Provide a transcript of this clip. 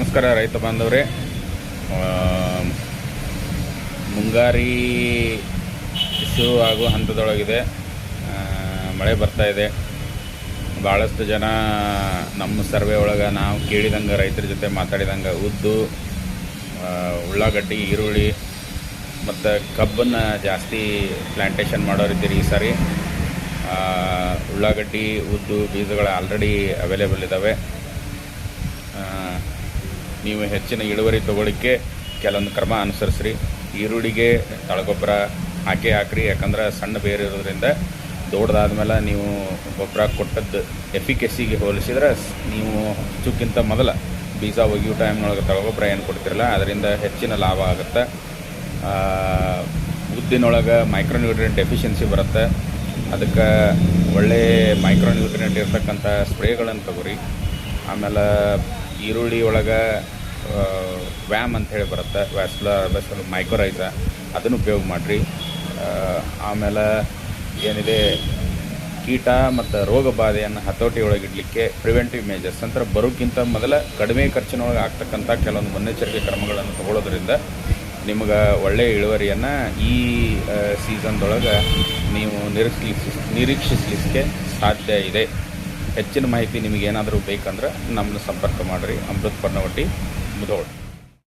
ನಮಸ್ಕಾರ ರೈತ ಬಾಂಧವರೇ. ಮುಂಗಾರಿ ಶುರು ಆಗುವ ಹಂತದೊಳಗಿದೆ. ಮಳೆ ಬರ್ತಾ ಇದೆ. ಭಾಳಷ್ಟು ಜನ ನಮ್ಮ ಸರ್ವೆ ಒಳಗೆ ನಾವು ಕೇಳಿದಂಗೆ ರೈತರ ಜೊತೆ ಮಾತಾಡಿದಂಗೆ ಉದ್ದು, ಉಳ್ಳಾಗಡ್ಡಿ, ಈರುಳ್ಳಿ ಮತ್ತು ಕಬ್ಬನ್ನು ಜಾಸ್ತಿ ಪ್ಲ್ಯಾಂಟೇಷನ್ ಮಾಡೋರಿದ್ದೀರಿ. ಈ ಸಾರಿ ಉಳ್ಳಾಗಡ್ಡಿ, ಉದ್ದು ಬೀಜಗಳು ಆಲ್ರೆಡಿ ಅವೈಲೇಬಲ್ ಇದ್ದಾವೆ. ನೀವು ಹೆಚ್ಚಿನ ಇಳುವರಿ ತೊಗೊಳಿಕ್ಕೆ ಕೆಲವೊಂದು ಕ್ರಮ ಅನುಸರಿಸ್ರಿ. ಈರುಳ್ಳಿಗೆ ತಳಗೊಬ್ಬರ ಹಾಕ್ರಿ, ಯಾಕಂದ್ರೆ ಸಣ್ಣ ಬೇರು ಇರೋದ್ರಿಂದ ದೊಡ್ಡದಾದ್ಮೇಲೆ ನೀವು ಗೊಬ್ಬರ ಕೊಟ್ಟದ್ದು ಎಫಿಕೆಸಿಗೆ ಹೋಲಿಸಿದ್ರೆ ನೀವು ಹೆಚ್ಚಕ್ಕಿಂತ ಮೊದಲ ಬೀಜ ಒಗೆಯೋ ಟೈಮ್ನೊಳಗೆ ತಳಗೊಬ್ಬರ ಏನು ಕೊಡ್ತಿರಲ್ಲ ಅದರಿಂದ ಹೆಚ್ಚಿನ ಲಾಭ ಆಗುತ್ತೆ. ಉದ್ದಿನೊಳಗೆ ಮೈಕ್ರೋನ್ಯೂಟ್ರಿಯೆಂಟ್ ಡೆಫಿಷಿಯನ್ಸಿ ಬರುತ್ತೆ. ಅದಕ್ಕೆ ಒಳ್ಳೆ ಮೈಕ್ರೋನ್ಯೂಟ್ರಿಯೆಂಟ್ ಇರ್ತಕ್ಕಂಥ ಸ್ಪ್ರೇಗಳನ್ನು ತಗೋರಿ. ಆಮೇಲೆ ಈರುಳ್ಳಿ ಒಳಗೆ ವ್ಯಾಮ್ ಅಂಥೇಳಿ ಬರುತ್ತೆ, ವ್ಯಾಸ್ಕುಲರ್ ಮೈಕ್ರೋರೈಸ, ಅದನ್ನು ಉಪಯೋಗ ಮಾಡಿರಿ. ಆಮೇಲೆ ಏನಿದೆ ಕೀಟ ಮತ್ತು ರೋಗ ಬಾಧೆಯನ್ನು ಹತೋಟಿ ಒಳಗಿಡಲಿಕ್ಕೆ ಪ್ರಿವೆಂಟಿವ್ ಮೇಜರ್ಸ್ ಅಂತ ಬರೋಕ್ಕಿಂತ ಮೊದಲ ಕಡಿಮೆ ಖರ್ಚಿನೊಳಗೆ ಆಗ್ತಕ್ಕಂಥ ಕೆಲವೊಂದು ಮುನ್ನೆಚ್ಚರಿಕೆ ಕ್ರಮಗಳನ್ನು ತಗೊಳ್ಳೋದ್ರಿಂದ ನಿಮ್ಗೆ ಒಳ್ಳೆಯ ಇಳುವರಿಯನ್ನು ಈ ಸೀಸನ್ದೊಳಗೆ ನೀವು ನಿರೀಕ್ಷಿಸಲಿಕ್ಕೆ ಸಾಧ್ಯ ಇದೆ. ಹೆಚ್ಚಿನ ಮಾಹಿತಿ ನಿಮಗೇನಾದರೂ ಬೇಕಂದ್ರೆ ನಮ್ಮನ್ನು ಸಂಪರ್ಕ ಮಾಡಿರಿ. ಅಮೃತ್ ಪರ್ನವಟ್ಟಿ, ಮುಧೋಳ್.